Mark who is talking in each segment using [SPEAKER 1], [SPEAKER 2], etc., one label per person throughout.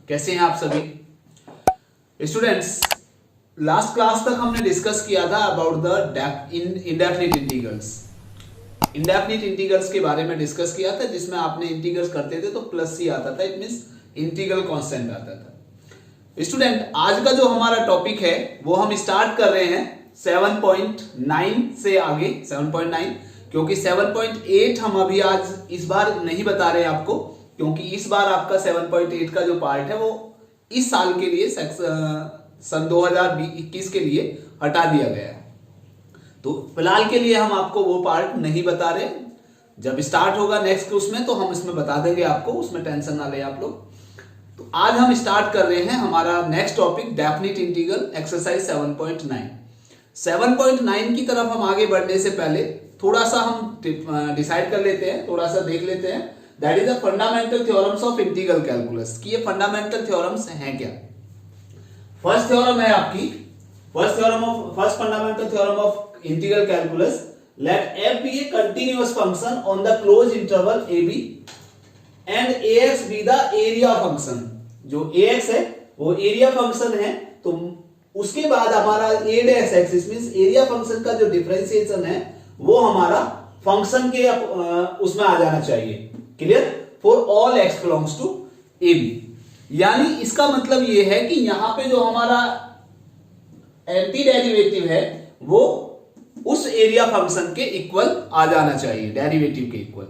[SPEAKER 1] कैसे हैं आप सभी स्टूडेंट्स। लास्ट क्लास तक हमने डिस्कस किया था about the indefinite integrals. Indefinite integrals के बारे में डिस्कस किया था, जिसमें आपने इंटीग्रल्स करते थे तो प्लस सी आता था, इट मींस इंटीग्रल कांस्टेंट आता था। स्टूडेंट, आज का जो हमारा टॉपिक है वो हम स्टार्ट कर रहे हैं 7.9 से आगे। 7.9 क्योंकि 7.8 हम अभी आज इस बार नहीं बता रहे आपको, क्योंकि इस बार आपका 7.8 का जो पार्ट है वो इस साल के लिए सन 2021 के लिए हटा दिया गया है। तो फिलहाल के लिए हम आपको वो पार्ट नहीं बता रहे। जब स्टार्ट होगा नेक्स्ट उसमें तो हम इसमें बता देंगे आपको, उसमें टेंशन ना ले आप लोग। तो आज हम स्टार्ट कर रहे हैं हमारा next topic definite integral exercise 7.9। 7.9 की तरफ हम आगे बढ़ने से पहले थोड़ा सा हम डिसाइड कर लेते हैं, थोड़ा सा देख लेते हैं that is the fundamental theorems of integral calculus कि ये फंडामेंटल थ्योरम्स हैं क्या। फर्स्ट थ्योरम है आपकी first fundamental theorem of integral calculus, let f be a continuous function on the closed interval ab and ax be the area function। जो ax है वो area function है, तो उसके बाद हमारा a dash x means area function का जो डिफरेंशिएशन है वो हमारा फंक्शन के उसमें आ जाना चाहिए। Clear? For all x belongs to ab। यानी इसका मतलब ये है कि यहां पे जो हमारा एंटी डेरिवेटिव है वो उस एरिया फंक्शन के इक्वल आ जाना चाहिए, डेरिवेटिव के equal.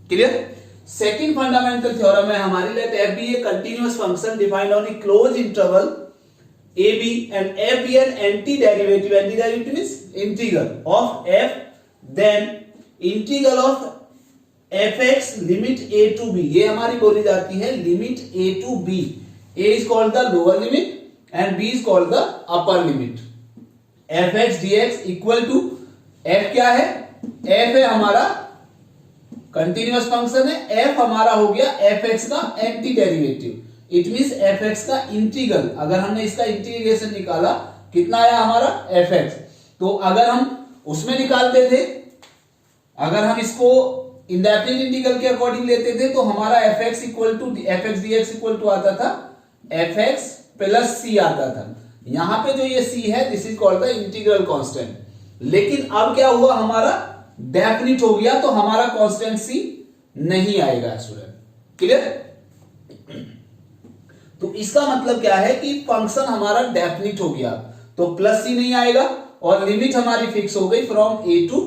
[SPEAKER 1] Clear? Second fundamental theorem है हमारी, late f be a continuous function defined on a closed interval ab and f be an anti-derivative means integral of f, then integral of fx limit a to b। ये हमारी बोली जाती है limit a to b। a is called the lower limit and b is called the upper limit। fx dx equal to f क्या है? f है हमारा continuous function है, f हमारा हो गया fx का anti derivative, it means fx का इंटीग्रल। अगर हमने इसका इंटीग्रेशन निकाला कितना आया हमारा fx, तो अगर हम उसमें निकालते थे, अगर हम इसको इंडेफिनिट इंटीग्रल के अकॉर्डिंग लेते थे तो हमारा fx equal to fx dx equal to आता था fx प्लस c आता था। यहां पे जो ये c है this is called the integral constant. लेकिन अब क्या हुआ, हमारा डेफिनिट हो गया तो हमारा कांस्टेंट c नहीं आएगा स्टूडेंट। क्लियर? तो इसका मतलब क्या है कि फंक्शन हमारा डेफिनिट हो गया तो प्लस c नहीं आएगा और लिमिट हमारी फिक्स हो गई फ्रॉम a टू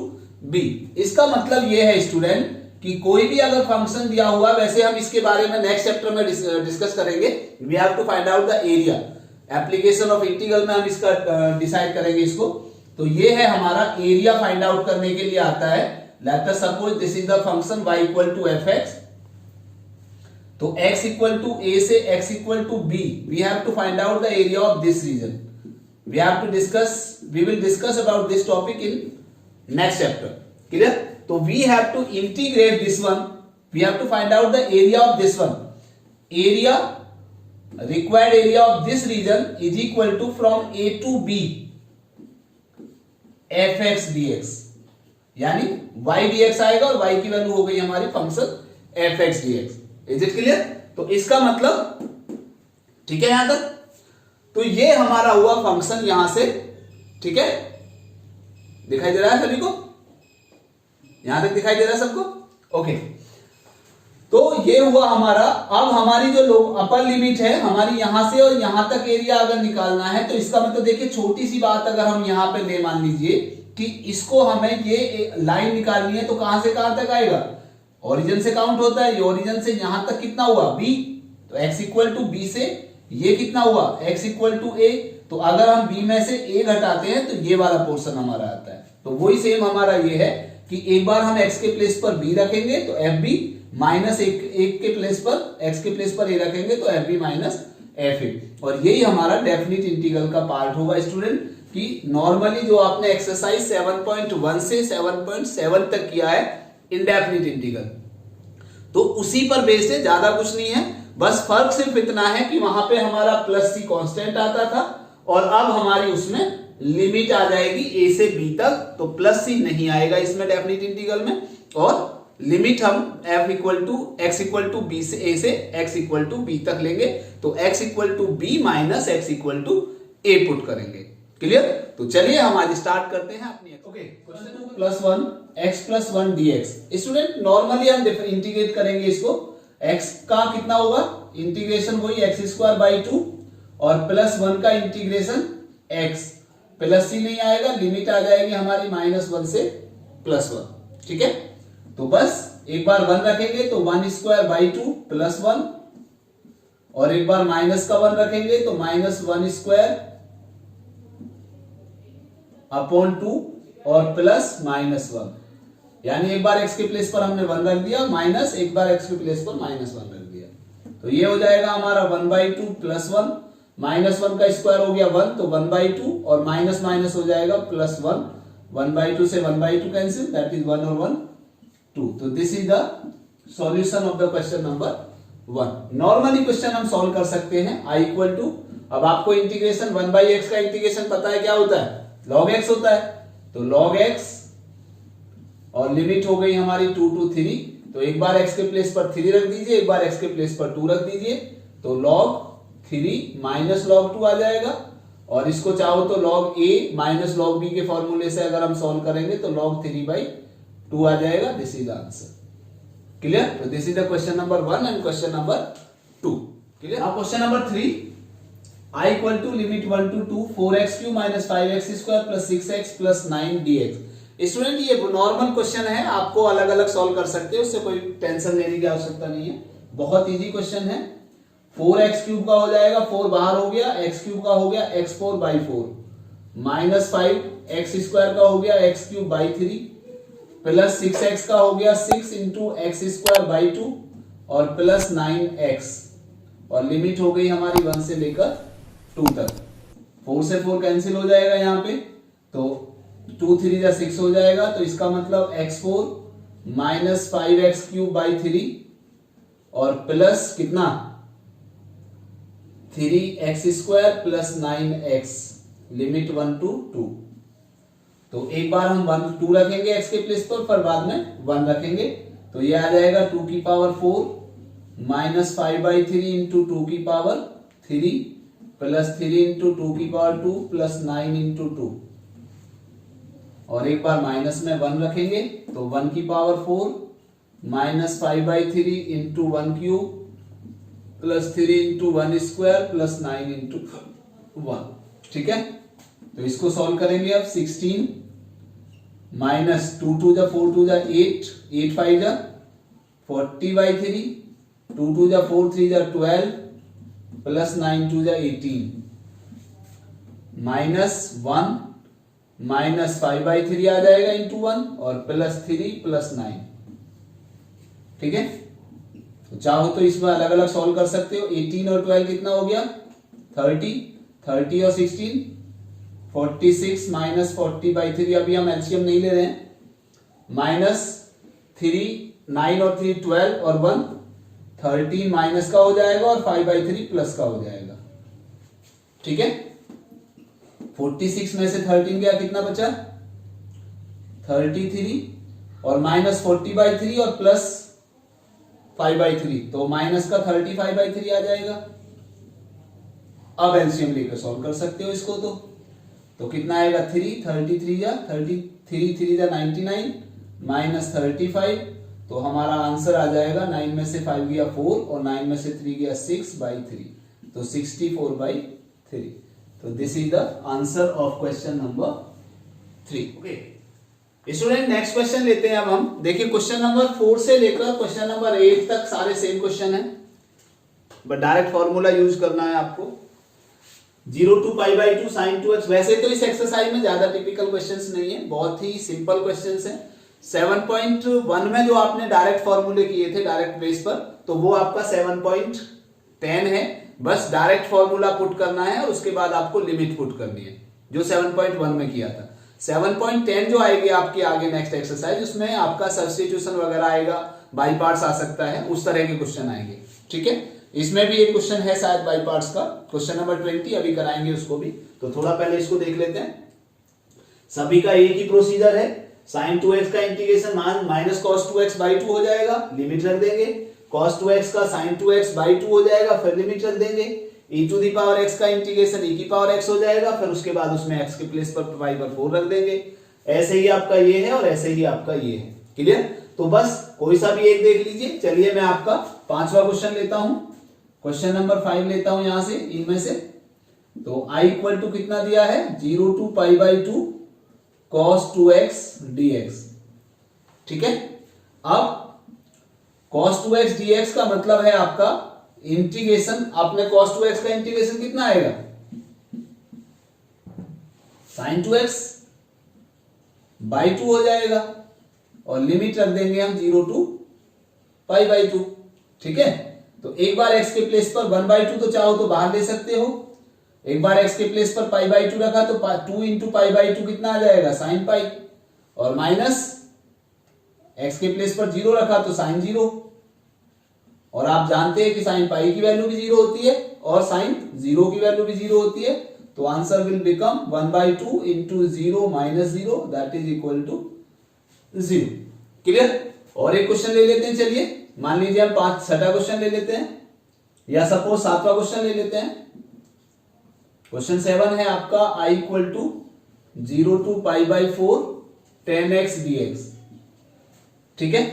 [SPEAKER 1] b। इसका मतलब यह है स्टूडेंट कि कोई भी अगर फंक्शन दिया हुआ, वैसे हम इसके बारे में नेक्स्ट चैप्टर में डिस्कस करेंगे, we have to find out the area, application of integral में हम इसका डिसाइड करेंगे इसको। तो ये है हमारा एरिया फाइंड आउट करने के लिए आता है। Let us suppose this is the function y equal to fx, तो x इक्वल टू a से x equal to b, we have to find out the area of this region. We will discuss about this topic in next chapter. Clear? तो we have to integrate this one, we have to find out the area of this one. Area required area of this region is equal to from a to b fx dx, यानी y dx आएगा और y की value हो गई हमारी function fx dx। Is it clear? तो इसका मतलब ठीक है यहां तक। तो ये हमारा हुआ फंक्शन यहां से, ठीक है? दिखाई दे रहा है सभी को? यहां तक दिखाई दे रहा है सबको? ओके। तो ये हुआ हमारा। अब हमारी जो अपर लिमिट है हमारी यहां से और यहां तक एरिया अगर निकालना है, तो इसका मतलब देखिए छोटी सी बात अगर हम यहां पे ले मान लीजिए कि इसको हमें ये लाइन निकालनी है, तो कहां से कहां तक आएगा? ओरिजिन से काउंट होता है, ये ओरिजिन से यहां तक कितना हुआ b, तो x इक्वल टू b से ये कितना हुआ x इक्वल टू a, तो अगर हम b में से a घटाते हैं तो ये वाला पोर्शन हमारा आता है। तो वही सेम हमारा ये है कि एक बार हम x के प्लेस पर b रखेंगे तो fb माइनस एक के प्लेस पर x के प्लेस पर a रखेंगे तो fb माइनस fa। और यही हमारा डेफिनिट इंटीग्रल का पार्ट होगा स्टूडेंट, कि नॉर्मली जो आपने एक्सरसाइज 7.1 से 7.7 तक किया है इंडेफिनिट इंटीग्रल, तो उसी पर बेस्ड है, ज्यादा कुछ नहीं है। बस फर्क सिर्फ इतना है कि वहां पे हमारा प्लस c कांस्टेंट आता था और अब हमारी उसमें लिमिट आ जाएगी a से b तक, तो प्लस c नहीं आएगा इसमें डेफिनिट इंटीग्रल में, और लिमिट हम f equal to x equal to B से a से x इक्वल टू b तक लेंगे, तो x equal to b minus x equal to a put करेंगे। क्लियर? तो चलिए हम आज स्टार्ट करते हैं अपनी okay question plus one x plus one d x. Student normally हम इंटीग्रेट करेंगे इसको, x का कितना होगा इंटीग्रेशन वही एक्स स्क्वायर बाई टू और प्लस वन का इंटीग्रेशन x, प्लस सी नहीं आएगा, लिमिट आ जाएगी हमारी माइनस वन से प्लस वन। ठीक है, तो बस एक बार वन रखेंगे तो one square by two plus one, और एक बार माइनस का वन रखेंगे तो minus one square upon two और प्लस माइनस वन, यानी एक बार x के प्लेस पर हमने वन रख दिया माइनस, एक बार x के प्लेस पर माइनस वन रख दिया, तो ये हो जाएगा हमारा one by two plus one, minus one का स्क्वायर हो गया वन, तो वन बाई टू और माइनस माइनस हो जाएगा plus one, one by two से one by two cancel, that is one और वन टू। तो this is the solution of the question number one. Normally question हम solve कर सकते हैं आई इक्वल टू, अब आपको इंटीग्रेशन वन बाई एक्स का इंटीग्रेशन पता है क्या होता है, log x होता है, तो log x और लिमिट हो गई हमारी 2 to 3, तो एक बार x के प्लेस पर 3 रख दीजिए, एक बार x के प्लेस पर 2 रख दीजिए, तो log 3 माइनस log 2 आ जाएगा, और इसको चाहो तो log a minus log b के फॉर्मूले से अगर हम सॉल्व करेंगे तो log 3 बाई 2 आ जाएगा। This is answer. क्लियर? तो this is the question number 1 and question number 2। Clear? अब question number 3, I equal to limit 1 to 2 4x³ minus 5x square plus 6x plus 9 dx। Student ये normal question है, आपको अलग अलग solve कर सकते हो, उससे कोई टेंशन लेने की आवश्यकता नहीं है, बहुत इजी क्वेश्चन है। 4x³ का हो जाएगा, 4 बाहर हो गया, x³ का हो गया x4 by 4 minus 5x square का हो गया x³ बाई 3 प्लस 6x का हो गया 6 इंटू एक्स स्क्वायर बाई 2 और प्लस 9x, और लिमिट हो गई हमारी 1 से लेकर 2 तक। 4 से 4 कैंसिल हो जाएगा यहाँ पे, तो 2 3 जा 6 हो जाएगा, तो इसका मतलब x4 माइनस 5x³ बाई 3 और प्लस कितना 3x square plus 9x, limit 1 to 2। तो एक बार हम 1 2 रखेंगे x के प्लेस पर, फिर बाद में 1 रखेंगे, तो ये आ जाएगा 2 की पावर 4 माइनस 5 बाई 3 इंटू 2 की पावर 3 प्लस 3 इंटू 2 की पावर 2 प्लस 9 इंटू 2, और एक बार माइनस में 1 रखेंगे तो 1 की power 4 minus 5 by 3 into 1 cube plus 3 into 1 square plus 9 into 1। ठीक है, तो इसको सॉल्व करेंगे अब। 16 माइनस 2 2 जा 4 2 जा 8 8 5 जा 40 बाई 3 2 2 जा 4 3 जा 12 प्लस 9 2 जा 18 माइनस 1 माइनस 5 बाई 3 आ जाएगा इंटू 1 और प्लस 3 प्लस 9। ठीक है, तो चाहो तो इसमें अलग अलग सॉल्व कर सकते हो। 18 और 12 कितना हो गया 30, 30 और 16 46 माइनस 40 बाई 3, अभी हम एलसीएम नहीं ले रहे हैं, माइनस 3 9 और 3 12 और 1 13 माइनस का हो जाएगा और 5 बाई 3 प्लस का हो जाएगा। ठीक है, 46 में से 13 गया, कितना बचा 33 और माइनस 40 बाई 3 और प्लस 5 बाई 3, तो माइनस का 35 बाई 3 आ जाएगा। अब एलसीएम लेकर सॉल्व कर सकते हो इसको, तो कितना आएगा 3 33 जा 33 3 जा 99 माइनस 35, तो हमारा आंसर आ जाएगा 9 में से 5 गया 4 और 9 में से 3 गया 6 बाई 3, तो 64 बाई 3। तो this is the answer of question number 3। Okay student, next question लेते हैं अब हम। देखिए क्वेश्चन नंबर 4 से लेकर क्वेश्चन नंबर 8 तक सारे सेम क्वेश्चन है, बट डायरेक्ट फॉर्मूला यूज करना है आपको। 0 to pi by 2 sign 2x। वैसे तो इस एक्सरसाइज में ज्यादा टिपिकल क्वेश्चंस नहीं है, बहुत ही सिंपल क्वेश्चंस हैं। 7.1 में जो आपने डायरेक्ट फॉर्मूले किए थे डायरेक्ट बेस पर, तो वो आपका 7.10 है। बस डायरेक्ट फॉर्मूला पुट करना है और उसके बाद आपको लिमिट पुट करनी है, जो 7.1 में किया था। 7.10 जो आएगी आपकी आगे नेक्स्ट एक्सरसाइज, उसमें आपका सब्स्टिट्यूशन वगैरह आएगा, बाई पार्ट्स आ सकता है, उस तरह के क्वेश्चन आएंगे। ठीक है, इसमें भी एक क्वेश्चन है शायद बाई पार्ट्स का, क्वेश्चन नंबर 20, अभी कराएंगे उसको भी। तो थोड़ा पहले इसको देख लेते हैं। सभी का एक ही प्रोसीजर है, साइन 2x का integration minus cos 2x by 2 हो जाएगा, लिमिट रख देंगे। कॉस 2x का साइन 2x बाई 2 हो जाएगा, फिर लिमिट रख देंगे। e to the power x का इंटीग्रेशन e की पावर x हो जाएगा, फिर उसके बाद उसमें x के प्लेस पर y पर 4 रख देंगे। ऐसे ही आपका ये है और ऐसे ही आपका ये है। क्लियर? तो बस कोई सा भी एक देख लीजिए। चलिए मैं आपका 5वां क्वेश्चन लेता हूं, क्वेश्चन नंबर 5 लेता हूं यहां से, इनमें से। तो i इक्वल टू कितना दिया है, 0 to pi by 2 cos 2x dx। ठीक है, अब cos 2x dx का मतलब है आपका इंटीग्रेशन, आपने cos 2x का इंटीग्रेशन कितना आएगा, sin 2x बाई 2 हो जाएगा, और लिमिट रख देंगे हम 0 टू पाई बाई 2। ठीक है, तो एक बार x के प्लेस पर 1 बाई 2 तो चाहो तो बाहर ले सकते हो, एक बार x के प्लेस पर पाई बाई 2 रखा तो 2 इंटू पाई बाई 2 कितना आ जाएगा, साइन पाई, और माइनस x के प्लेस पर 0 रखा तो साइन 0। और आप जानते हैं कि साइन पाई की वैल्यू भी 0 होती है और साइन 0 की वैल्यू भी 0 होती है, तो answer will become 1 by 2 into 0 minus 0 that is equal to 0। Clear? और एक क्वेश्चन ले लेते हैं। चलिए मान लीजिए हम 6वां क्वेश्चन ले लेते हैं, या सपोज 7वां क्वेश्चन ले लेते हैं। क्वेश्चन 7 है आपका i equal to 0 to pi by 4 10x dx। ठीक है,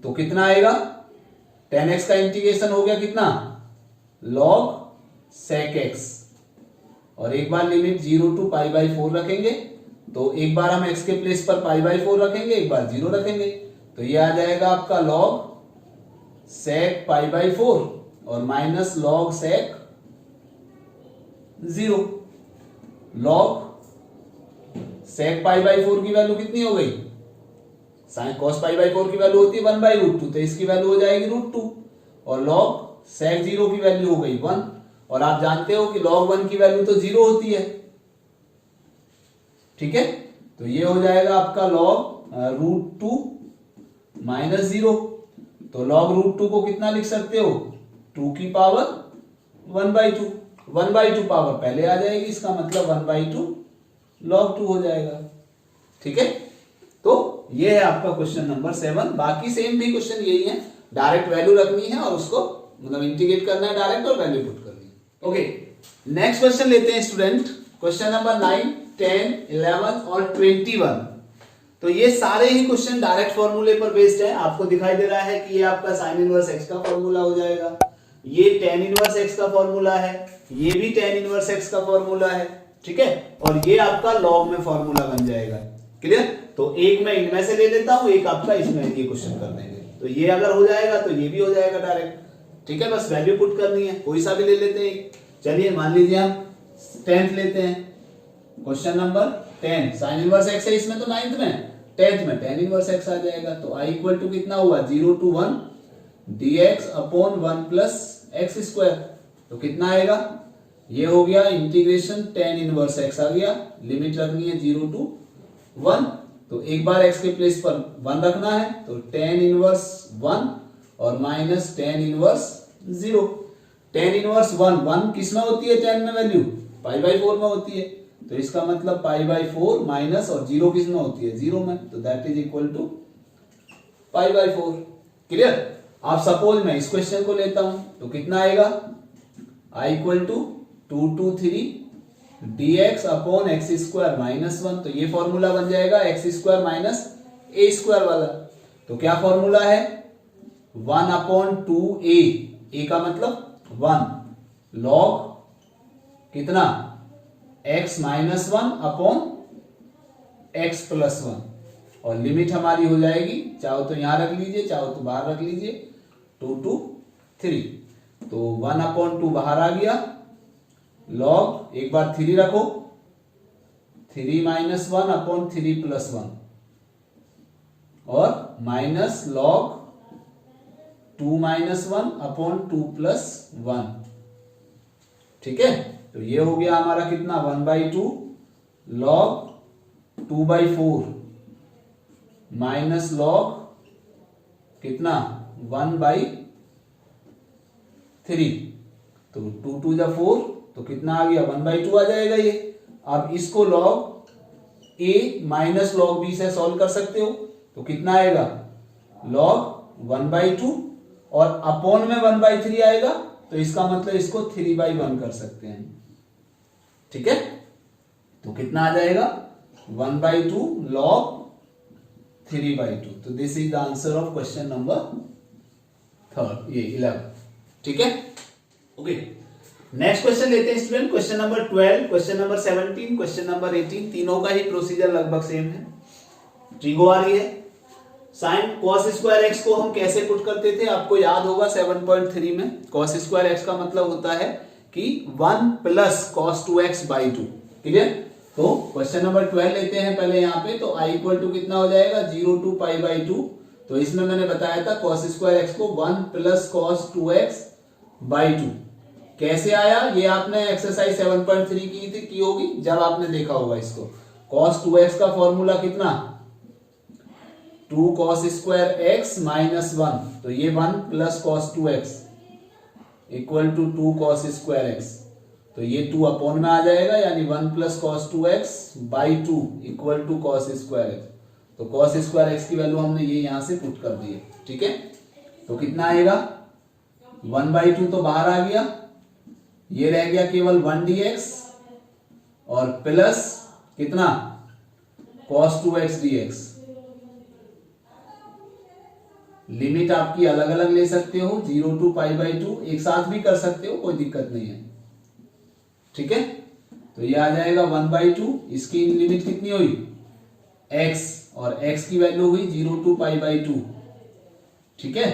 [SPEAKER 1] तो कितना आएगा, 10x का इंटीग्रेशन हो गया कितना, log sec x, और एक बार लिमिट 0 टू पाई बाई 4 रखेंगे, तो एक बार हम x के प्लेस पर पाई बाई 4 रखेंगे, एक बार 0 रखेंगे, तो ये आ जाएगा आपका log sec पाई बाई 4 और minus log sec 0। log sec pi by 4 की वैल्यू कितनी हो गई, साइन cos पाई बाई 4 की वैल्यू होती है 1 बाई रूट 2, तो इसकी वैल्यू हो जाएगी रूट 2, और log sec 0 की वैल्यू हो गई 1, और आप जानते हो कि log 1 की वैल्यू तो 0 होती है। ठीक है, तो ये हो जाएगा आपका log रूट 2 माइनस 0, तो log रूट 2 को कितना लिख सकते हो, 2 की पावर 1 बाई 2, 1 बाई 2 पावर पहले आ जाएगी, इसका मतलब 1 बाई 2 log 2 हो जाएगा। ठीक है, तो ये है आपका क्वेश्चन नंबर 7। बाकी सेम भी क्वेश्चन यही है, डायरेक्ट वैल्यू रखनी है और उसको मतलब इंटीग्रेट करना है डायरेक्ट, और वैल्यू पुट करनी है। ओके, नेक्स्ट क्वेश्चन लेते हैं स्टूडेंट, क्वेश्चन नंबर 9, 10, 11 और 21। तो ये सारे ही क्वेश्चन डायरेक्ट फॉर्मूले पर बेस्ड है। आपको दिखाई दे रहा है कि ये आपका साइन इनवर्स एक्स का फॉर्मूला हो जाएगा, ये टेन इनवर्स एक्स का फॉर्मूला है, ये भी टेन इनवर्स एक्स का फॉर्मूला है। ठीक है, और ये आपका लॉग में फॉर्मूला बन जाएगा। क्लियर? तो एक मैं इनमें से ले लेता हूं, एक आपका इसमें ये क्वेश्चन कर देंगे, तो ये अगर हो जाएगा तो ये भी हो जाएगा डायरेक्ट। ठीक है, बस वैल्यू पुट करनी है, कोई सा भी ले लेते हैं। चलिए मान लीजिए हम 10th लेते हैं, question number 10, sine inverse x है इसमें, तो 9th में 10th में टेन इनवर्स एक्स आ जाएगा। तो i इक्वल टू कितना हुआ, 0 to 1 dx upon 1 plus x square, तो कितना आएगा, ये हो गया इंटीग्रेशन टेन इनवर्स एक्स आ गया, लिमिट रखनी है 0 टू 1, तो एक बार x के प्लेस पर 1 रखना है, तो टेन इनवर्स 1 और minus tan inverse 0। Tan inverse 1 किसमें होती है, 10 में वैल्यू पाई बाई 4 में होती है, तो इसका मतलब पाई बाई 4 माइनस, और 0 किसमें होती है, 0 में, तो that is equal to pi by 4। Clear? आप सपोज मैं इस क्वेश्चन को लेता हूं, तो कितना आएगा, i equal to 2 to 3 dx upon x square minus 1, तो ये फॉर्मूला बन जाएगा x square minus a square वाला। तो क्या फॉर्मूला है, 1 अपॉन 2a, a का मतलब 1 log कितना, x minus 1 upon x plus 1, और लिमिट हमारी हो जाएगी, चाहो तो यहां रख लीजिए, चाहो तो बाहर रख लीजिए, 2 टू 3, तो 1 अपॉन 2 बाहर आ गया, लॉग एक बार 3 रखो, 3 माइनस 1 अपॉन 3 प्लस 1, और minus log 2 minus 1 upon 2 plus 1। ठीक है, तो ये हो गया हमारा कितना, 1 by 2 log 2 by 4 minus log कितना, 1 बाई 3, तो 2 2 जा 4, तो कितना आ गया, 1 बाई 2 आ जाएगा ये। अब इसको log a minus log b से सॉल्व कर सकते हो, तो कितना आएगा log 1/2 और अपॉन में 1/3 आएगा, तो इसका मतलब इसको 3/1 कर सकते हैं। ठीक है, तो कितना आ जाएगा 1/2 log 3/2। तो this is the answer of question number 11। ठीक है, ओके। नेक्स्ट क्वेश्चन लेते हैं student, question number 12, question number 17, question number 18, तीनों का ही प्रोसीजर लगभग सेम है। ट्रिगो आ रही है, साइन cos स्क्वायर एक्स को हम कैसे पुट करते थे, आपको याद होगा 7.3 में। cos स्क्वायर एक्स का मतलब होता है कि 1 प्लस cos 2x/2। क्लियर, तो क्वेश्चन नंबर 12 लेते हैं पहले यहाँ पे। तो i इक्वल टू कितना हो जाएगा 0 to π/2। तो इसमें मैंने बताया था cos स्क्वायर एक्स को 1 प्लस cos 2x/2 कैसे आया, ये आपने एक्सरसाइज 7.3 की होगी जब आपने देखा होगा इसको। cos 2x का फॉर्मूला कितना 2 cos स्क्वायर एक्स माइनस 1, तो ये 1 plus cos 2x equal to 2 cos square x, तो ये 2 अपॉन में आ जाएगा, यानी 1 plus cos 2x/2 equal to cos square x. तो cos स्क्वायर एक्स की वैल्यू हमने ये यहां से पुट कर दी है। ठीक है, तो कितना आएगा 1/2 तो बाहर आ गया, ये रह गया केवल 1 dx और प्लस कितना cos 2x dx। लिमिट आपकी अलग अलग ले सकते हो, 0 to π/2 एक साथ भी कर सकते हो, कोई दिक्कत नहीं है। ठीक है, तो ये आ जाएगा 1/2, इसकी लिमिट कितनी हुई x, और x की वैल्यू हुई 0 to π/2। ठीक है,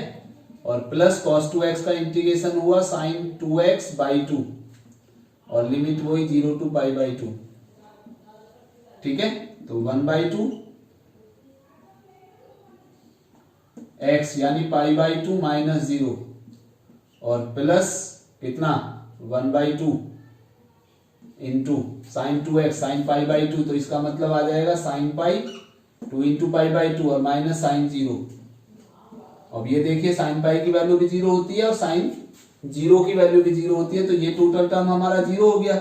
[SPEAKER 1] और प्लस cos 2x का इंटीग्रेशन हुआ sin 2x/2 और लिमिट वही 0 to π/2। ठीक है, तो 1/2 x यानी π/2 माइनस 0 और प्लस कितना 1/2 इंटू साइन 2x साइन π/2, तो इसका मतलब आ जाएगा साइन पाई 2 इंटू π/2 और माइनस साइन 0। अब ये देखिए साइन पाई की वैल्यू भी 0 होती है और साइन 0 की वैल्यू भी 0 होती है, तो ये टोटल टर्म हमारा 0 हो गया।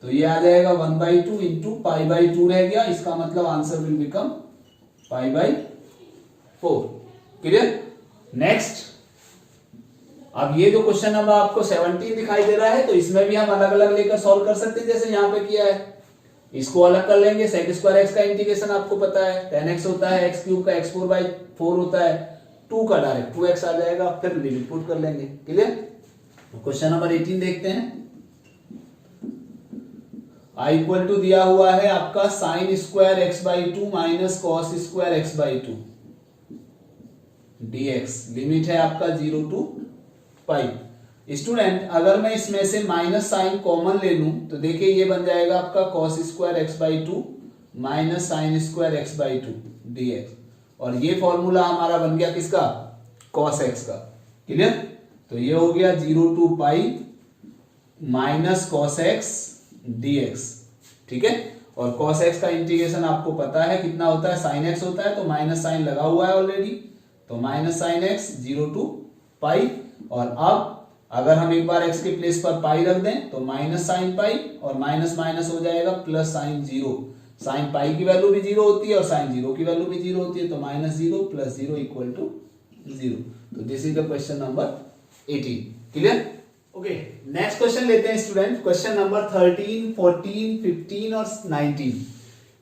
[SPEAKER 1] तो ये आ जाएगा 1/2 इंटू π/2 रह गया, इसका मतलब answer will become π/4। Clear, next. अब ये जो क्वेश्चन नंबर आपको 17 दिखाई दे रहा है, तो इसमें भी हम अलग अलग लेकर सॉल्व कर सकते हैं, जैसे यहाँ पे किया है। इसको अलग कर लेंगे, सेक स्क्वायर एक्स का इंटीग्रेशन आपको पता है 10x होता है, x क्यूब का x4/4 होता है, 2 का डायरेक्ट 2x आ जाएगा, फिर लिमिट पुट कर लेंगे। क्लियर, क्वेश्चन नंबर 18 देखते हैं। i इक्वल टू दिया हुआ है आपका sine square x/2 minus cos square x/2 dx, limit है आपका 0 to पाई। स्टूडेंट, अगर मैं इसमें से माइनस साइन कॉमन ले लूं तो देखिए ये बन जाएगा आपका cos square x/2 minus sine square x/2 dx, और ये फॉर्मूला हमारा बन गया किसका cos x का। क्लियर, तो ये हो गया 0 to pi minus cos x dx। ठीक है, और cos x का इंटीग्रेशन आपको पता है कितना होता है, साइन x होता है, तो माइनस साइन लगा हुआ है ऑलरेडी, तो माइनस साइन x 0 to पाई। और अब अगर हम एक बार x के प्लेस पर पाई रख दें तो माइनस साइन पाई और माइनस माइनस हो जाएगा प्लस साइन 0। साइन पाई की वैल्यू भी 0 होती है और साइन 0 की वैल्यू भी 0 होती है, तो माइनस 0 प्लस 0 इक्वल टू 0। तो this is the question number 18। Clear, okay. Next question लेते हैं स्टूडेंट, क्वेश्चन नंबर 13, 14, 15 और 19।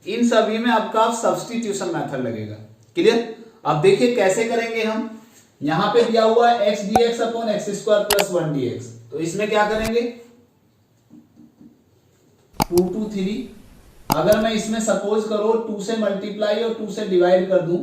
[SPEAKER 1] इन सभी में आपका सब्स्टिट्यूशन मेथड लगेगा। क्लियर, अब देखिए कैसे करेंगे हम। यहां पे दिया हुआ है x dx upon x square plus 1 dx, तो इसमें क्या करेंगे 2 to 3। अगर मैं इसमें सपोज करो 2 से मल्टीप्लाई और 2 से डिवाइड कर दूं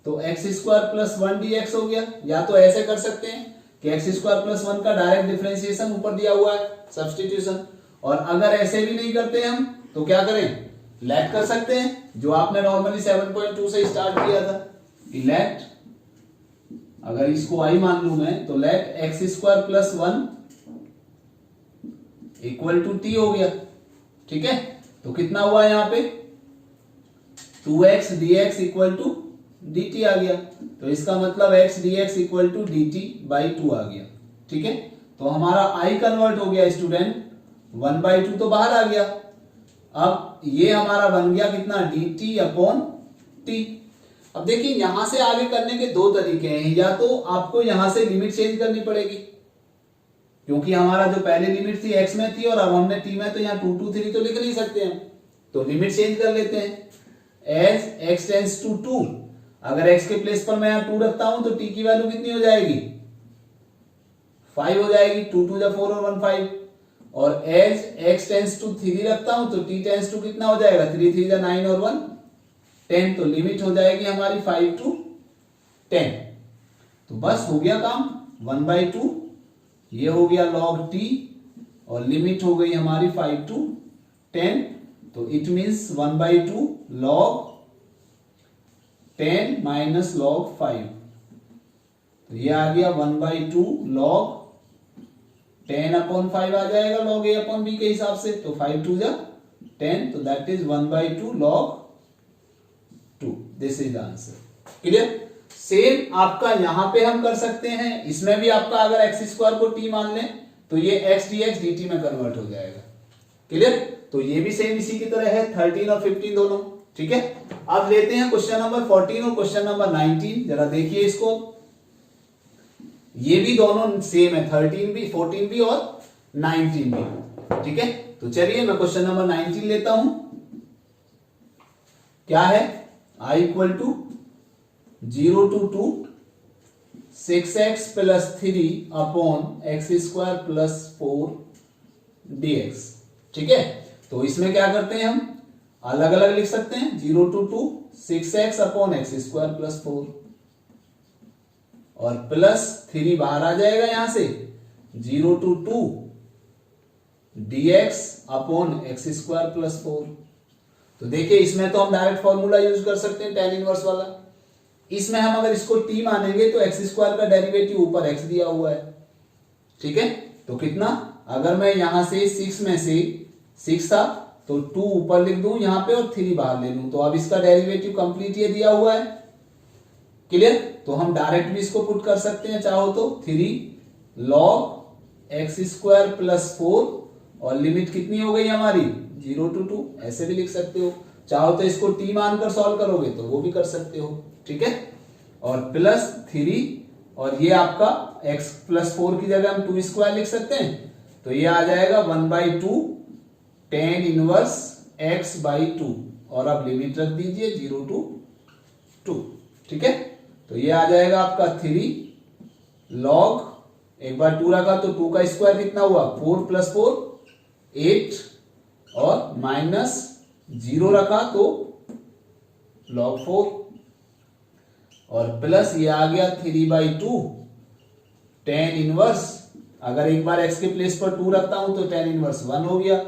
[SPEAKER 1] तो एक्स स्क्वायर प्लस 1 dx हो गया। या तो ऐसे कर सकते हैं कि एक्स स्क्वायर प्लस 1 का डायरेक्ट डिफरेंशिएशन ऊपर दिया हुआ है सब्स्टिट्यूशन, और अगर ऐसे भी नहीं करते हम तो क्या करें लेट कर सकते हैं, जो आपने नॉर्मली 7.2 से स्टार्ट किया था। लेट, अगर इसको आई मान लू मैं, तो let x square plus 1 equal to t हो गया। ठीक है, तो कितना हुआ यहां पे 2x dx equal to dt आ गया, तो इसका मतलब x dx equal to dt/2 आ गया। ठीक है, तो हमारा i कन्वर्ट हो गया स्टूडेंट 1/2 तो बाहर आ गया। अब ये हमारा बन गया कितना, dt अपॉन t। अब देखिए यहां से आगे करने के दो तरीके हैं, या तो आपको यहां से लिमिट चेंज करनी पड़ेगी, क्योंकि हमारा जो पहले लिमिट थी x में थी और अब हमने t में, तो यहाँ 2 2 3 तो लिख नहीं सकते हम, तो लिमिट चेंज कर लेते हैं। एज x टेंड्स टू 2, अगर x के प्लेस पर मैं यहाँ 2 रखता हूं तो t की वैल्यू कितनी हो जाएगी, 5 हो जाएगी। 2 2 जा 4 और 1 5। और एज x टेंड्स टू 3 रखता हूं तो t टेंड्स टू कितना हो जाएगा, 3 3 जा 9 और 1 10, तो लिमिट हो जाएगी हमारी 5 to 10। तो बस हो गया काम, 1/2 ये हो गया log t और लिमिट हो गई हमारी 5 to 10, तो it means 1/2 log 10 minus log 5, तो ये आ गया 1/2 log 10 अपॉन 5 आ जाएगा log a अपॉन b के हिसाब से, तो 5 2 जा 10, तो that is 1/2 log 2। This is the answer. Clear? Same आपका यहां पे हम कर सकते हैं, इसमें भी आपका अगर x स्क्वायर को t मान लें तो ये x dx dt में कन्वर्ट हो जाएगा। क्लियर? तो ये भी सेम इसी की तरह है, 13 और 15 दोनों। ठीक है, अब लेते हैं क्वेश्चन नंबर 14 और क्वेश्चन नंबर 19। जरा देखिए इसको, ये भी दोनों सेम है, 13 भी, 14 भी और 19 भी। ठीक है, तो चलिए मैं क्वेश्चन नंबर 19 लेता हूं। क्या है, i equal to 0 to 2 6x plus 3 upon x square plus 4 dx। ठीक है, तो इसमें क्या करते हैं हम, अलग अलग लिख सकते हैं, 0 to 2 6x upon x square plus 4 और प्लस 3 बाहर आ जाएगा यहां से, 0 to 2 dx upon x square plus 4। तो देखिए इसमें तो हम डायरेक्ट फॉर्मूला यूज कर सकते हैं tan इनवर्स वाला। इसमें हम अगर इसको t मानेंगे तो एक्स स्क्वायर का डेरिवेटिव ऊपर x दिया हुआ है। ठीक है, तो कितना, अगर मैं यहां से 6 में से 6 था तो 2 ऊपर लिख दूं यहां पे और 3 बाहर ले लूं, तो अब इसका डेरिवेटिव कंप्लीट ये दिया हुआ है। क्लियर? तो हम डायरेक्ट भी इसको पुट कर सकते हैं चाहो तो, 3 log एक्स स्क्वायर प्लस 4 और लिमिट कितनी हो गई हमारी, 0 to 2, ऐसे भी लिख सकते हो। चाहो तो इसको t मानकर सॉल्व करोगे तो वो भी कर सकते हो। ठीक है, और प्लस 3 और ये आपका x प्लस 4 की जगह हम 2 स्क्वायर लिख सकते हैं, तो ये आ जाएगा 1/2 tan इनवर्स x बाई 2 और अब लिमिट रख दीजिए 0 to 2। ठीक है, तो ये आ जाएगा आपका 3 log, एक बार 2 रखा तो 2 का स्क्वायर कितना हुआ, 4 प्लस 4 8 और माइनस 0 रखा तो log 4 और प्लस ये आ गया 3/2 tan इनवर्स, अगर एक बार x के प्लेस पर 2 रखता हूं तो tan इनवर्स 1 हो गया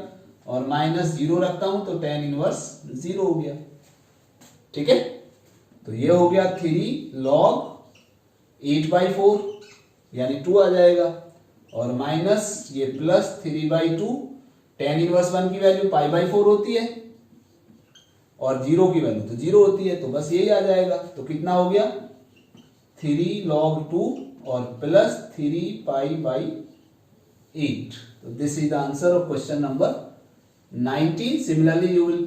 [SPEAKER 1] और माइनस 0 रखता हूं तो tan इनवर्स 0 हो गया। ठीक है, तो ये हो गया 3 log 8/4 यानी 2 आ जाएगा और माइनस ये प्लस 3/2 tan इनवर्स 1 की वैल्यू π/4 होती है और 0 की वैल्यू तो 0 होती है, तो बस यही आ जाएगा। तो कितना हो गया, 3 log 2 और प्लस 3 π/8। तो this is the answer of question number 19। Similarly you will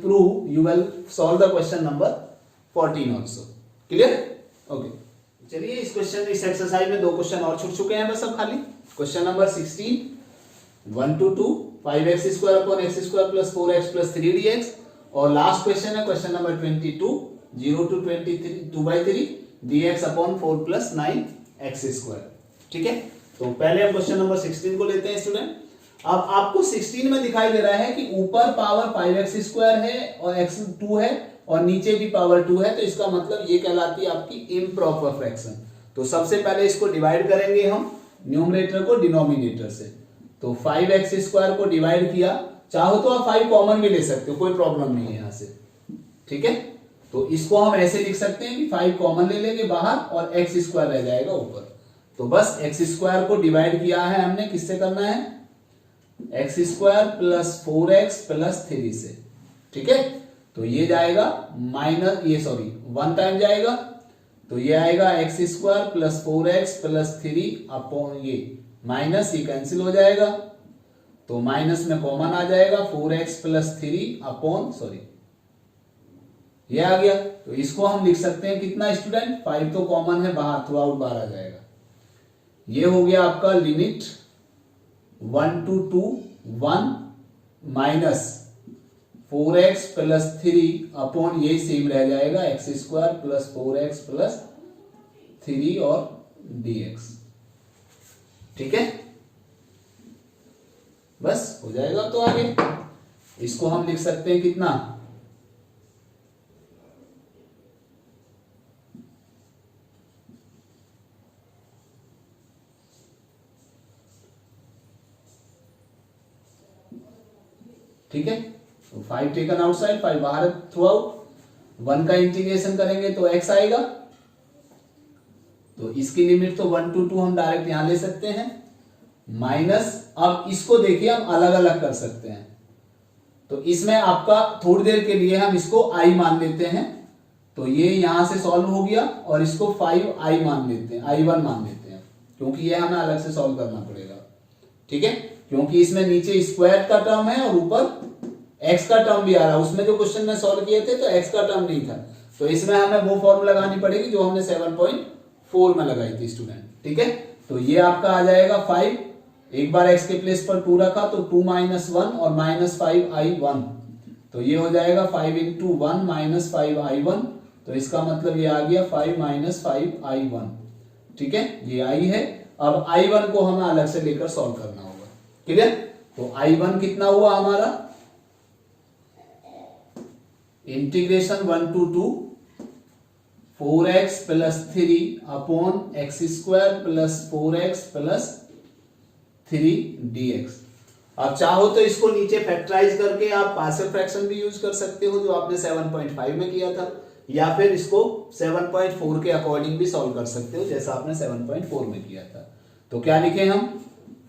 [SPEAKER 1] solve the question number 14 also. Clear? Okay, चलिए इस एक्सरसाइज में 2 क्वेश्चन और छूट चुके हैं बस अब खाली। Question number 16 1 to 2 5x square upon x square plus 4x plus 3 dx और लास्ट क्वेश्चन है question number 22 0 to 23 2/3 dx upon 4 plus 9x square. ठीक है, तो पहले हम क्वेश्चन नंबर 16 को लेते हैं स्टूडेंट। अब आपको 16 में दिखाई दे रहा है कि ऊपर पावर 5x स्क्वायर है और x 2 है और नीचे भी पावर 2 है, तो इसका मतलब ये कहलाती है आपकी इम्प्रॉपर फ्रैक्शन। तो सबसे पहले इसको डिवाइड करेंगे हम न्यूमरेटर को डिनोमिनेटर से, तो 5x स्क्वायर को डिवाइड किया, चाहो तो आप 5 कॉमन भी ले सकते हो, कोई प्रॉब्लम नहीं है यहां से। ठीक है, तो इसको हम ऐसे लिख सकते हैं कि 5 कॉमन ले लेंगे बाहर और x स्क्वायर रह जाएगा ऊपर। तो बस x स्क्वायर को डिवाइड किया है हमने, किससे करना है, x square plus 4x plus 3 से। ठीक है, तो ये जाएगा माइनस, ये सॉरी 1 टाइम जाएगा, तो ये आएगा x square plus 4x plus 3 upon ये माइनस, ये कैंसिल हो जाएगा, तो माइनस में कॉमन आ जाएगा 4x प्लस 3 अपॉन सॉरी ये आ गया। तो इसको हम लिख सकते हैं कितना स्टूडेंट, 5 तो कॉमन है बाहर, थ्रू आउट बाहर आ जाएगा। ये हो गया आपका limit 1 to 2 1 minus 4x plus 3 upon ये सेम रह जाएगा x square plus 4x plus 3 और dx। ठीक है, बस हो जाएगा। तो आगे इसको हम लिख सकते हैं कितना, ठीक है। तो 5 टेकन आउटसाइड, 5 बाहर थ्रू आउट, 1 का इंटीग्रेशन करेंगे तो x आएगा। तो इसकी लिमिट तो 1 to 2 हम डायरेक्ट यहां ले सकते हैं, माइनस अब इसको देखिए हम अलग अलग कर सकते हैं। तो इसमें आपका थोड़ी देर के लिए हम इसको i मान लेते हैं, तो ये यहां से सॉल्व हो गया और इसको 5i मान लेते हैं, i1 मान लेते हैं, क्योंकि ये हमें अलग से सॉल्व करना पड़ेगा। ठीक है, क्योंकि इसमें नीचे स्क्वायर का टर्म है और ऊपर x का टर्म भी आ रहा है। उसमें जो क्वेश्चन में सॉल्व किए थे तो x का टर्म नहीं था, तो इसमें हमें वो फॉर्मूला लगानी पड़ेगी जो हमने 7.4 में लगाई थी स्टूडेंट। ठीक है, तो ये आपका आ जाएगा 5, एक बार x के प्लेस पर 2 रखा तो 2 माइनस 1 और माइनस 5i1, तो ये हो जाएगा 5 इंटू 1 माइनस 5i1, तो इसका मतलब ये आ गया 5 माइनस 5i1। ठीक है, ये i है। अब i1 को हमें अलग से लेकर सॉल्व करना होगा। क्लियर? तो i1 कितना हुआ हमारा, integration 1 to 2 4x plus 3 upon x square plus 4x plus 3 dx। आप चाहो तो इसको नीचे फैक्टराइज करके आप पार्शियल फ्रैक्शन भी यूज कर सकते हो जो आपने 7.5 में किया था, या फिर इसको 7.4 के अकॉर्डिंग भी सॉल्व कर सकते हो जैसा आपने 7.4 में किया था। तो क्या लिखे हम,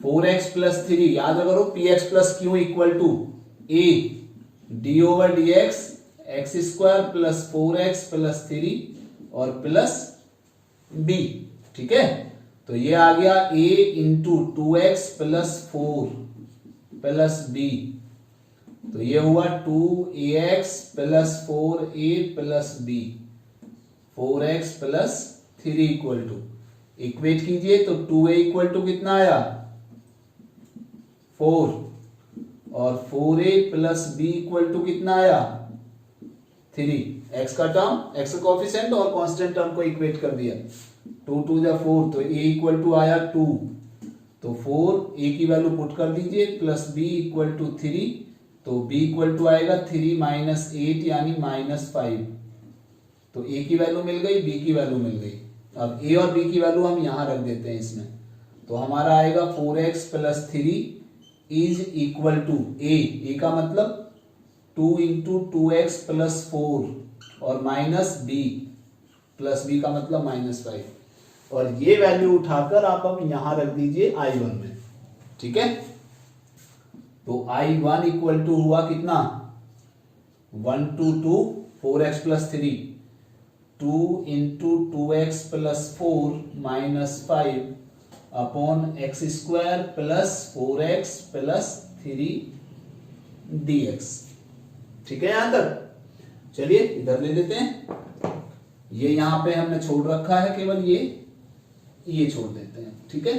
[SPEAKER 1] 4x प्लस 3, याद करो px plus q equal to a d over dx x square plus 4x plus 3 और प्लस b। ठीक है, तो ये आ गया a into 2x plus 4 plus b, तो ये हुआ 2ax plus 4a plus b, 4x plus 3 equal to, equate कीजिए तो 2a इक्वल टू कितना आया 4 और 4a plus b equal to कितना आया 3। x का टर्म, x का कोफिशिएंट और कांस्टेंट टर्म को इक्वेट कर दिया, 2 2 जा 4, तो a इक्वल टू आया 2, तो 4 a की वैल्यू पुट कर दीजिए प्लस b इक्वल टू 3, तो b इक्वल टू आएगा 3 माइनस 8 यानी माइनस 5, तो a की वैल्यू मिल गई, b की वैल्यू मिल गई। अब a और b की वैल्यू हम यहां रख देते हैं इसमें, तो हमारा आएगा 4x plus 3 is equal to a का मतलब 2 इंटू 2x प्लस 4 और माइनस b, प्लस b का मतलब माइनस 5, और ये वैल्यू उठाकर आप अब यहां रख दीजिए i1 में। ठीक है, तो i1 इक्वल टू हुआ कितना 1 to 2 4x plus 3, 2 into 2x plus 4 minus 5 upon x square plus 4x plus 3 dx। ठीक है, यहां तक चलिए इधर ले लेते हैं, ये यहां पे हमने छोड़ रखा है, केवल ये छोड़ देते हैं। ठीक है,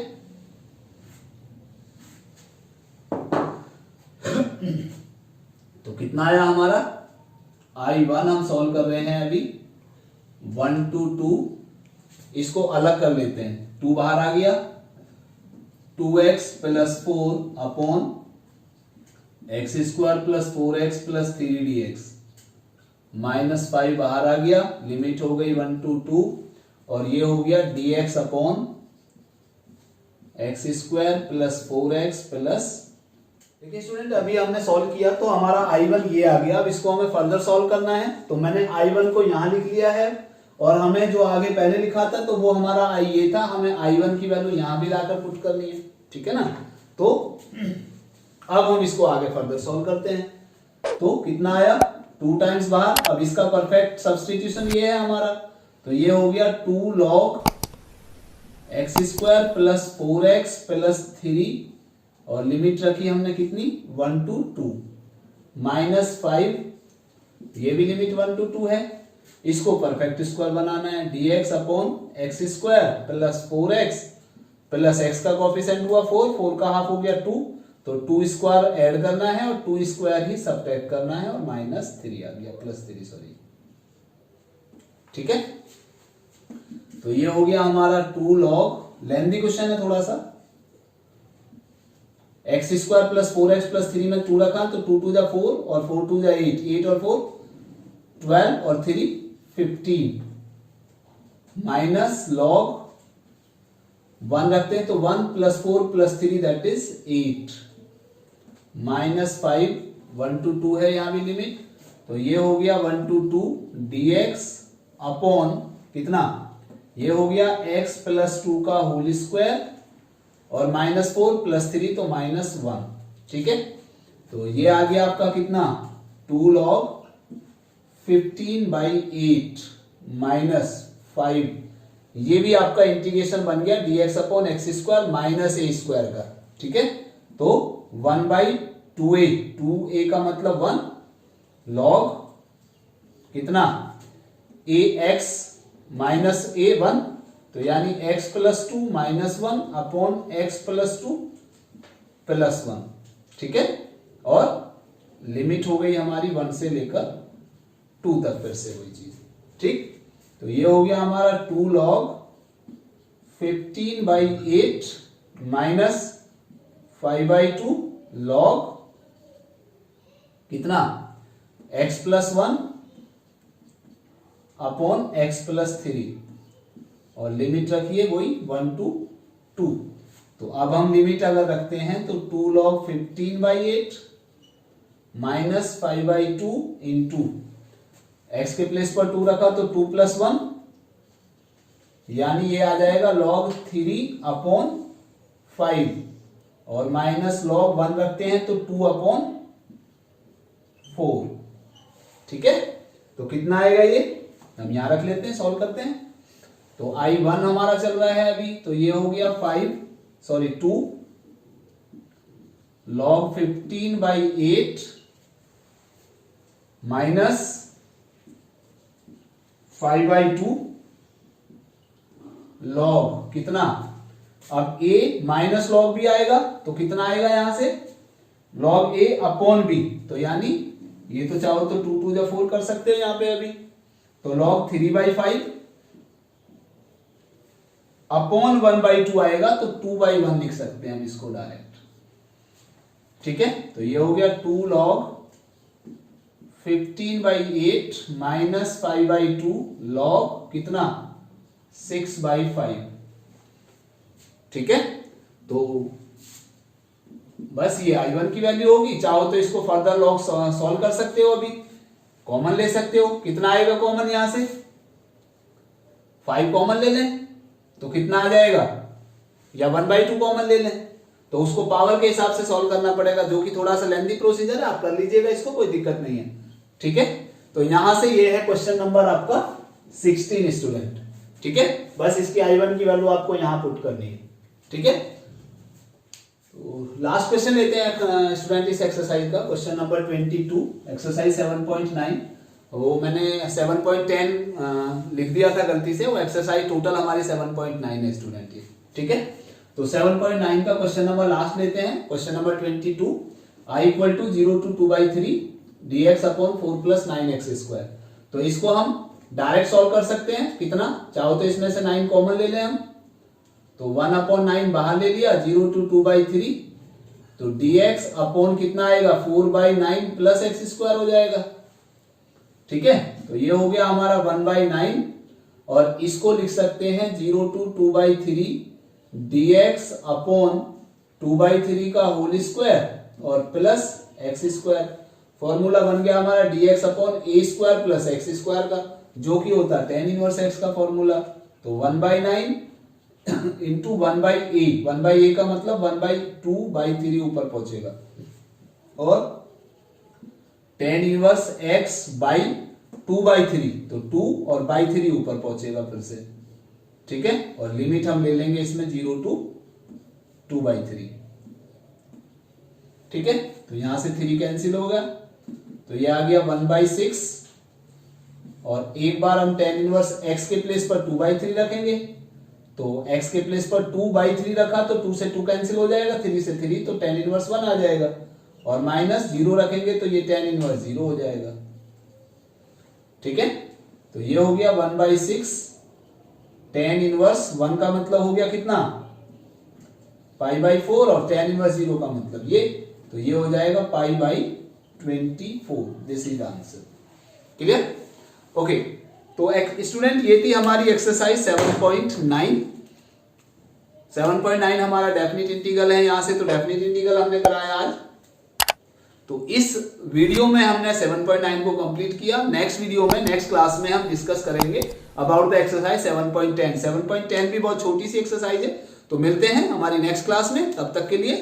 [SPEAKER 1] तो कितना आया हमारा i1, हम सॉल्व कर रहे हैं अभी 1 to 2, इसको अलग कर लेते हैं, 2 बाहर आ गया, 2x plus 4 upon x square plus 4x plus 3 dx, minus 5 बाहर आ गया, लिमिट हो गई 1 to 2, और ये हो गया dx upon x square plus 4x plus. देखिए स्टूडेंट, अभी हमने सॉल्व किया तो हमारा i1 ये आ गया। अब इसको हमें फर्दर सॉल्व करना है, तो मैंने i1 को यहां लिख लिया है, और हमें जो आगे पहले लिखा था तो वो हमारा i ये था, हमें i1 की वैल्यू यहां भी लाकर पुट करनी है। ठीक है ना, तो अब हम इसको आगे फर्दर सॉल्व करते हैं। तो कितना आया 2 टाइम्स बाहर, अब इसका परफेक्ट सब्स्टिट्यूशन ये है हमारा, तो ये हो गया 2 log x square plus 4x plus 3 और लिमिट रखी हमने कितनी 1 to 2, -5 ये भी लिमिट 1 to 2 है। इसको परफेक्ट स्क्वायर बनाना है, dx upon x square plus 4x plus x का कोफिशिएंट हुआ 4, 4 का हाफ हो गया 2, तो 2 स्क्वायर ऐड करना है और 2 स्क्वायर ही सबट्रैक्ट करना है और -3 आ गया, +3 सॉरी। ठीक है, तो ये हो गया हमारा 2 log, लेंथी क्वेश्चन है थोड़ा सा। X square plus 4x plus 3 में 2 रखा तो 2 2 जा 4 और 4 2 जा 8, 8 और 4 12 और 3 15 माइनस log 1 रखते हैं तो 1 plus 4 plus 3 that is 8, -5 1 to 2 है यहाँ भी लिमिट, तो ये हो गया 1 to 2 dx अपॉन कितना, ये हो गया x प्लस 2 का होल स्क्वायर और -4 प्लस 3 तो -1। ठीक है, तो ये आ गया आपका कितना 2 log 15/8 -5, ये भी आपका इंटीग्रेशन बन गया dx upon x square minus a square का। ठीक है, तो 1/2a, 2a का मतलब 1 log कितना ax माइनस a 1, तो यानी x plus 2 -1 upon x plus 2 plus 1। ठीक है, और लिमिट हो गई हमारी 1 से लेकर 2 तक, फिर से वही चीज। ठीक, तो ये हो गया हमारा 2 log 15/8 माइनस 5/2 log कितना x plus 1 upon x plus 3 और लिमिट रखिए वही 1 to 2। तो अब हम लिमिट अगर रखते हैं तो 2 log 15/8 माइनस 5/2 इंटू x के प्लेस पर 2 रखा तो 2 प्लस 1, यानी ये आ जाएगा log 3 अपॉन 5 और माइनस log 1 रखते हैं तो 2 अपॉन 4। ठीक है, तो कितना आएगा ये हम यहां रख लेते हैं, सॉल्व करते हैं। तो I1 हमारा चल रहा है अभी, तो ये हो गया 2 log 15/8 माइनस 5/2 log कितना, अब a माइनस log b आएगा तो कितना आएगा यहां से log a अपॉन b, तो यानी ये तो चाहो तो 2 2 जा 4 कर सकते हो यहां पे अभी, तो log 3/5 अपॉन 1/2 आएगा तो 2/1 लिख सकते हैं हम इसको डायरेक्ट। ठीक है, तो ये हो गया 2 log 15/8 माइनस 5/2 log कितना 6/5। ठीक है, तो बस ये I1 की वैल्यू होगी। चाहो तो इसको फर्दर log सॉल्व कर सकते हो, अभी कॉमन ले सकते हो। कितना आएगा कॉमन, यहां से 5 कॉमन ले लें तो कितना आ जाएगा, या 1/2 कॉमन ले लें तो उसको पावर के हिसाब से सॉल्व करना पड़ेगा, जो कि थोड़ा सा लेंथी प्रोसीजर है, आप कर लीजिएगा इसको, कोई दिक्कत नहीं है। ठीक है, तो यहां से ये है क्वेश्चन नंबर आपका 16 स्टूडेंट। ठीक है, बस इसकी I1 की वैल्यू आपको यहां पुट करनी है। ठीक है, तो लास्ट क्वेश्चन लेते हैं स्टूडेंट इस एक्सरसाइज का, क्वेश्चन नंबर 22 एक्सरसाइज 7.9। वो मैंने 7.10 लिख दिया था गलती से, वो एक्सरसाइज टोटल हमारी 7.9 है स्टूडेंट ये। ठीक है, तो 7.9 का क्वेश्चन नंबर लास्ट लेते हैं, question number 22, I = 0 to 2/3 dx upon 4 + 9x²। तो इसको हम डायरेक्ट सॉल्व कर सकते हैं, कितना चाहो तो इसमें से 9 कॉमन ले लें हम, तो 1/9 बाहर ले लिया, 0 to 2/3, तो dx अपॉन कितना आएगा 4/9 प्लस x² हो जाएगा। ठीक है, तो ये हो गया हमारा 1/9 और इसको लिख सकते हैं 0 to 2/3 dx अपॉन 2/3 का होल स्क्वायर और प्लस x²। फॉर्मूला बन गया हमारा dx upon a² plus x² का, जो कि होता है tan इनवर्स x का फॉर्मूला। तो 1/9 इंटू 1/a, 1/a का मतलब 1/2/3 ऊपर पहुंचेगा, और tan इनवर्स x बाई 2/3, तो 2 और बाई 3 ऊपर पहुंचेगा फिर से। ठीक है, और लिमिट हम ले लेंगे इसमें 0 to 2/3। ठीक है, तो यहां से 3 कैंसिल हो गया, तो ये आ गया 1/6 और एक बार हम tan इनवर्स x के प्लेस पर 2/3 रखेंगे, तो x के प्लेस पर 2/3 रखा तो 2 से 2 कैंसिल हो जाएगा, 3 से 3 तो tan इनवर्स 1 आ जाएगा, और -0 रखेंगे तो ये tan इनवर्स 0 हो जाएगा। ठीक है, तो ये हो गया 1/6 tan इनवर्स 1 का मतलब हो गया कितना, π/4, और tan इनवर्स 0 का मतलब ये, तो ये हो जाएगा π/24। This is answer. Clear? Okay, तो स्टूडेंट ये थी हमारी एक्सरसाइज 7.9। 7.9 हमारा डेफिनेट इंटीग्रल है यहां से, तो डेफिनेट इंटीग्रल हमने कराया आज। तो इस वीडियो में हमने 7.9 को कंप्लीट किया। नेक्स्ट वीडियो में, नेक्स्ट क्लास में हम डिस्कस करेंगे अबाउट द एक्सरसाइज 7.10। 7.10 भी बहुत छोटी सी एक्सरसाइज है। तो मिलते हैं हमारी नेक्स्ट क्लास में, तब तक के लिए